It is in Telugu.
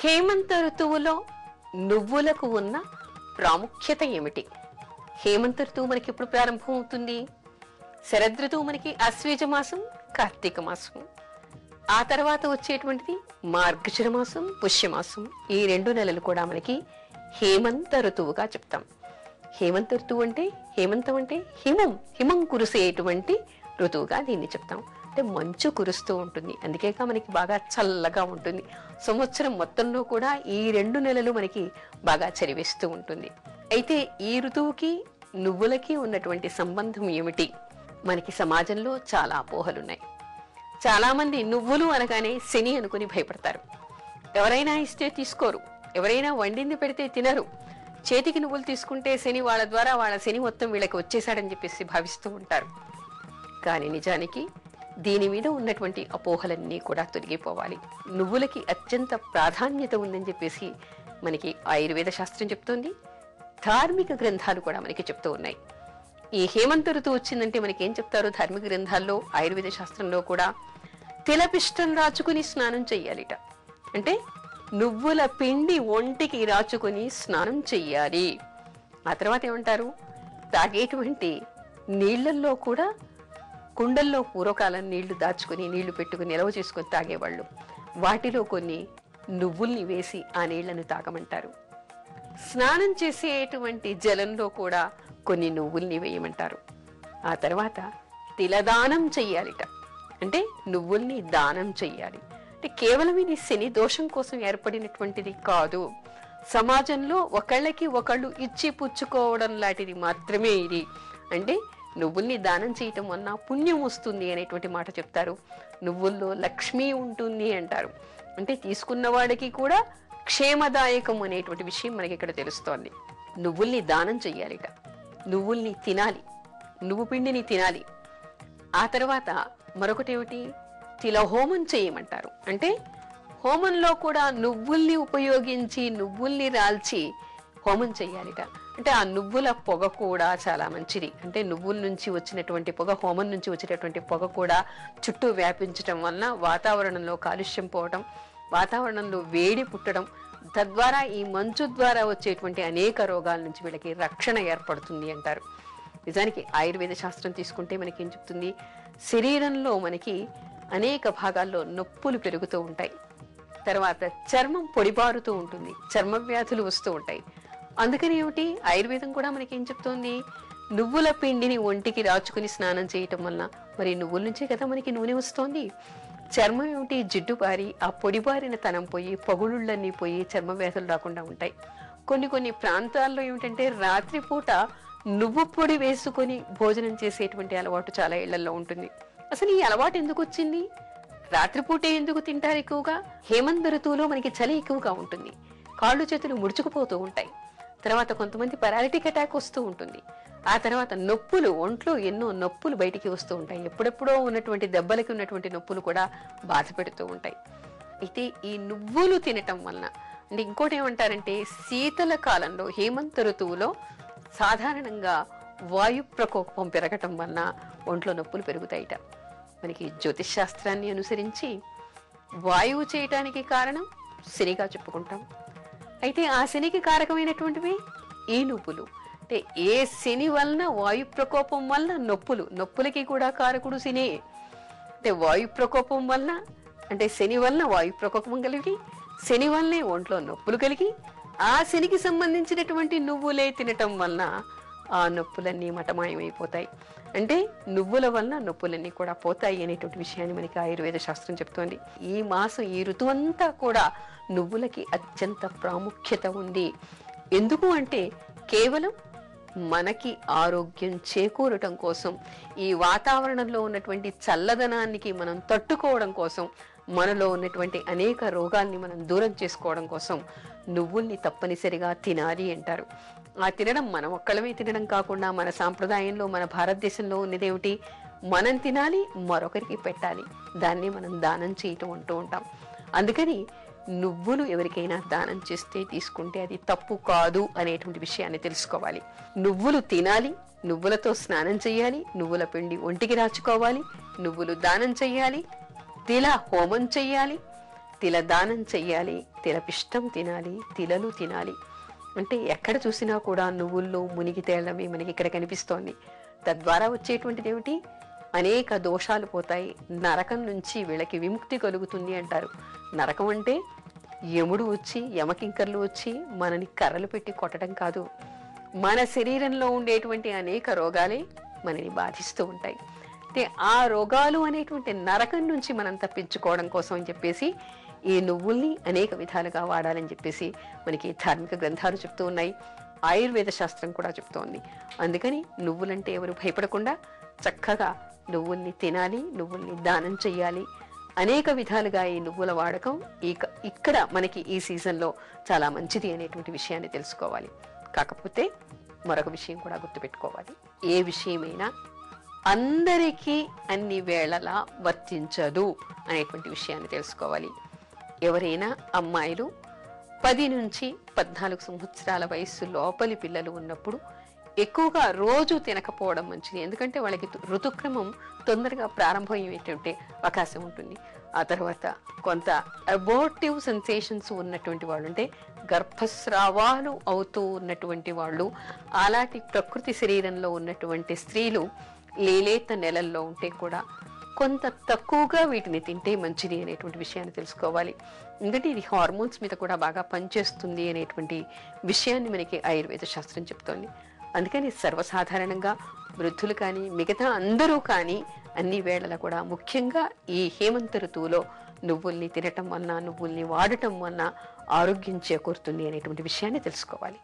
హేమంత ఋతువులో నువ్వులకు ఉన్న ప్రాముఖ్యత ఏమిటి? హేమంత ఋతువు మనకి ఎప్పుడు ప్రారంభం అవుతుంది? శరదృతువు మనకి అశ్వీజ మాసం, కార్తీక మాసం. ఆ తర్వాత వచ్చేటువంటిది మార్గశిర మాసం, పుష్యమాసం. ఈ 2 నెలలు కూడా మనకి హేమంత ఋతువుగా చెప్తాం. హేమంత ఋతువు అంటే, హేమంతం అంటే హిమం కురిసేటువంటి ఋతువుగా దీన్ని చెప్తాం. అంటే మంచు కురుస్తూ ఉంటుంది, అందుకేక మనకి బాగా చల్లగా ఉంటుంది. సంవత్సరం మొత్తంలో కూడా ఈ 2 నెలలు మనకి బాగా చలివేస్తూ ఉంటుంది. అయితే ఈ ఋతువుకి నువ్వులకి ఉన్నటువంటి సంబంధం ఏమిటి? మనకి సమాజంలో చాలా అపోహలున్నాయి. చాలా మంది నువ్వులు అనగానే శని అనుకుని భయపడతారు. ఎవరైనా ఇస్తే తీసుకోరు, ఎవరైనా వండింది పెడితే తినరు. చేతికి నువ్వులు తీసుకుంటే శని, వాళ్ళ ద్వారా వాళ్ళ శని మొత్తం వీళ్ళకి వచ్చేసాడని చెప్పేసి భావిస్తూ ఉంటారు. కానీ నిజానికి దీని మీద ఉన్నటువంటి అపోహలన్నీ కూడా తొలగిపోవాలి. నువ్వులకి అత్యంత ప్రాధాన్యత ఉందని చెప్పేసి మనకి ఆయుర్వేద శాస్త్రం చెప్తోంది, ధార్మిక గ్రంథాలు కూడా మనకి చెప్తూ ఉన్నాయి. ఈ హేమంత ఋతువు వచ్చిందంటే మనకి ఏం చెప్తారు ధార్మిక గ్రంథాల్లో, ఆయుర్వేద శాస్త్రంలో కూడా? తిలపిష్టం రాచుకుని స్నానం చెయ్యాలిట. అంటే నువ్వుల పిండి ఒంటికి రాచుకుని స్నానం చెయ్యాలి. ఆ తర్వాత ఏమంటారు? తాగేటువంటి నీళ్లల్లో కూడా, కుండల్లో పూర్వకాలం నీళ్లు దాచుకుని, నీళ్లు పెట్టుకుని నిలవ చేసుకుని తాగేవాళ్ళు. వాటిలో కొన్ని నువ్వుల్ని వేసి ఆ నీళ్లను తాగమంటారు. స్నానం చేసేటువంటి జలంలో కూడా కొన్ని నువ్వుల్ని వేయమంటారు. ఆ తర్వాత తిలదానం చెయ్యాలిట. అంటే నువ్వుల్ని దానం చెయ్యాలి. అంటే కేవలం ఇది శని దోషం కోసం ఏర్పడినటువంటిది కాదు, సమాజంలో ఒకళ్ళకి ఒకళ్ళు ఇచ్చి పుచ్చుకోవడం లాంటిది మాత్రమే ఇది. అంటే నువ్వుల్ని దానం చేయటం వలన పుణ్యం వస్తుంది అనేటువంటి మాట చెప్తారు. నువ్వుల్లో లక్ష్మి ఉంటుంది అంటారు. అంటే తీసుకున్న వాడికి కూడా క్షేమదాయకం అనేటువంటి విషయం మనకి ఇక్కడ తెలుస్తోంది. నువ్వుల్ని దానం చెయ్యాలిట, నువ్వుల్ని తినాలి, నువ్వు పిండిని తినాలి. ఆ తర్వాత మరొకటేమిటి? తిలహోమం చేయమంటారు. అంటే హోమంలో కూడా నువ్వుల్ని ఉపయోగించి, నువ్వుల్ని రాల్చి హోమం చెయ్యాలిట. అంటే ఆ నువ్వుల పొగ కూడా చాలా మంచిది. అంటే నువ్వుల నుంచి వచ్చినటువంటి పొగ, హోమం నుంచి వచ్చినటువంటి పొగ కూడా చుట్టూ వ్యాపించటం వలన వాతావరణంలో కాలుష్యం పోవటం, వాతావరణంలో వేడి పుట్టడం, తద్వారా ఈ మంచు ద్వారా వచ్చేటువంటి అనేక రోగాల నుంచి వీళ్ళకి రక్షణ ఏర్పడుతుంది అంటారు. నిజానికి ఆయుర్వేద శాస్త్రం తీసుకుంటే మనకి ఏం చెప్తుంది? శరీరంలో మనకి అనేక భాగాల్లో నొప్పులు పెరుగుతూ ఉంటాయి, తర్వాత చర్మం పొడిబారుతూ ఉంటుంది, చర్మ వ్యాధులు వస్తూ ఉంటాయి. అందుకని ఏమిటి ఆయుర్వేదం కూడా మనకి ఏం చెప్తోంది? నువ్వుల పిండిని ఒంటికి రాచుకుని స్నానం చేయటం వల్ల, మరి నువ్వుల నుంచే కదా మనకి నూనె వస్తోంది. చర్మం ఏమిటి? జిడ్డు బారి ఆ పొడిబారిన తనం పోయి, పగుళ్ళన్నీ పోయి చర్మ వ్యాధులు రాకుండా ఉంటాయి. కొన్ని ప్రాంతాల్లో ఏమిటంటే రాత్రిపూట నువ్వు పొడి వేసుకొని భోజనం చేసేటువంటి అలవాటు చాలా ఇళ్లలో ఉంటుంది. అసలు ఈ అలవాటు ఎందుకు వచ్చింది? రాత్రిపూటే ఎందుకు తింటారు ఎక్కువగా? హేమంత ఋతువులో మనకి చలి ఎక్కువగా ఉంటుంది, కాళ్ళు చేతులు ముడుచుకుపోతూ ఉంటాయి. తర్వాత కొంతమంది పారాలిటిక్ అటాక్ వస్తూ ఉంటుంది. ఆ తర్వాత నొప్పులు, ఒంట్లో ఎన్నో నొప్పులు బయటికి వస్తూ ఉంటాయి. ఎప్పుడెప్పుడో ఉన్నటువంటి దెబ్బలకి ఉన్నటువంటి నొప్పులు కూడా బాధ పెడుతూ ఉంటాయి. అయితే ఈ నువ్వులు తినటం వలన, అంటే ఇంకోటి ఏమంటారంటే శీతల కాలంలో హేమంత ఋతువులో సాధారణంగా వాయు ప్రకోపం పెరగటం వలన ఒంట్లో నొప్పులు పెరుగుతాయిట. మనకి జ్యోతిష్ శాస్త్రాన్ని అనుసరించి వాయువు చేయటానికి కారణం శనిగా చెప్పుకుంటాం. అయితే ఆ శనికి కారకమైనటువంటివి ఈ నువ్వులు. అంటే ఏ శని వలన, వాయు ప్రకోపం వలన నొప్పులకి కూడా కారకుడు శని. అంటే వాయు ప్రకోపం వలన, అంటే శని వలన వాయు ప్రకోపం కలిగి, శని వల్లనే ఒంట్లో నొప్పులు కలిగి, ఆ శనికి సంబంధించినటువంటి నువ్వులే తినటం వలన ఆ నొప్పులన్నీ మటమాయమైపోతాయి. అంటే నువ్వుల వలన నొప్పులన్నీ కూడా పోతాయి అనేటువంటి విషయాన్ని మనకి ఆయుర్వేద శాస్త్రం చెప్తోంది. ఈ మాసం, ఈ ఋతువంతా కూడా నువ్వులకి అత్యంత ప్రాముఖ్యత ఉంది. ఎందుకు అంటే కేవలం మనకి ఆరోగ్యం చేకూరటం కోసం, ఈ వాతావరణంలో ఉన్నటువంటి చల్లదనానికి మనం తట్టుకోవడం కోసం, మనలో ఉన్నటువంటి అనేక రోగాల్ని మనం దూరం చేసుకోవడం కోసం నువ్వుల్ని తప్పనిసరిగా తినాలి అంటారు. ఆ తినడం మనం ఒక్కళ్ళమే తినడం కాకుండా మన సాంప్రదాయంలో, మన భారతదేశంలో ఉన్నదేమిటి? మనం తినాలి, మరొకరికి పెట్టాలి. దాన్ని మనం దానం చేయటం అంటూ ఉంటాం. అందుకని నువ్వులు ఎవరికైనా దానం చేస్తే, తీసుకుంటే అది తప్పు కాదు అనేటువంటి విషయాన్ని తెలుసుకోవాలి. నువ్వులు తినాలి, నువ్వులతో స్నానం చేయాలి, నువ్వుల పిండి ఒంటికి రాచుకోవాలి, నువ్వులు దానం చెయ్యాలి, తిల హోమం చెయ్యాలి. తిల దానం చెయ్యాలి, తిలపిష్టం తినాలి, తిలలు తినాలి. అంటే ఎక్కడ చూసినా కూడా నువ్వుల్లో మునిగి తేలడమే మనకి ఇక్కడ కనిపిస్తోంది. తద్వారా వచ్చేటువంటిది ఏమిటి? అనేక దోషాలు పోతాయి, నరకం నుంచి వీళ్ళకి విముక్తి కలుగుతుంది అంటారు. నరకం అంటే యముడు వచ్చి, యమకింకర్లు వచ్చి మనని కర్రలు పెట్టి కొట్టడం కాదు, మన శరీరంలో ఉండేటువంటి అనేక రోగాలే మనని బాధిస్తూ ఉంటాయి. అంటే ఆ రోగాలు అనేటువంటి నరకం నుంచి మనం తప్పించుకోవడం కోసం అని చెప్పేసి ఈ నువ్వుల్ని అనేక విధాలుగా వాడాలని చెప్పేసి మనకి ధార్మిక గ్రంథాలు చెప్తూ ఉన్నాయి, ఆయుర్వేద శాస్త్రం కూడా చెప్తోంది. అందుకని నువ్వులంటే ఎవరు భయపడకుండా చక్కగా నువ్వుల్ని తినాలి, నువ్వుల్ని దానం చెయ్యాలి. అనేక విధాలుగా ఈ నువ్వుల వాడకం ఇక్కడ మనకి ఈ సీజన్లో చాలా మంచిది అనేటువంటి విషయాన్ని తెలుసుకోవాలి. కాకపోతే మరొక విషయం కూడా గుర్తుపెట్టుకోవాలి, ఏ విషయమైనా అందరికీ అన్ని వేళలా వర్తించదు అనేటువంటి విషయాన్ని తెలుసుకోవాలి. ఎవరైనా అమ్మాయిలు 10 నుంచి 14 సంవత్సరాల వయస్సు లోపలి పిల్లలు ఉన్నప్పుడు ఎక్కువగా రోజు తినకపోవడం మంచిది. ఎందుకంటే వాళ్ళకి ఋతుక్రమం తొందరగా ప్రారంభమయ్యేటువంటి అవకాశం ఉంటుంది. ఆ తర్వాత కొంత అబోర్టివ్ సెన్సేషన్స్ ఉన్నటువంటి వాళ్ళు, అంటే గర్భస్రావాలు అవుతూ ఉన్నటువంటి వాళ్ళు, అలాంటి ప్రకృతి శరీరంలో ఉన్నటువంటి స్త్రీలు లేలేత నెలల్లో ఉంటే కూడా కొంత తక్కువగా వీటిని తింటే మంచిది అనేటువంటి విషయాన్ని తెలుసుకోవాలి. ఎందుకంటే ఇది హార్మోన్స్ మీద కూడా బాగా పనిచేస్తుంది అనేటువంటి విషయాన్ని మనకి ఆయుర్వేద శాస్త్రం చెప్తోంది. అందుకని సర్వసాధారణంగా వృద్ధులు కానీ మిగతా అందరూ కానీ అన్ని వేళలా కూడా ముఖ్యంగా ఈ హేమంత ఋతువులో నువ్వుల్ని తినటం వలన, నువ్వుల్ని వాడటం వలన ఆరోగ్యం చేకూరుతుంది అనేటువంటి విషయాన్ని తెలుసుకోవాలి.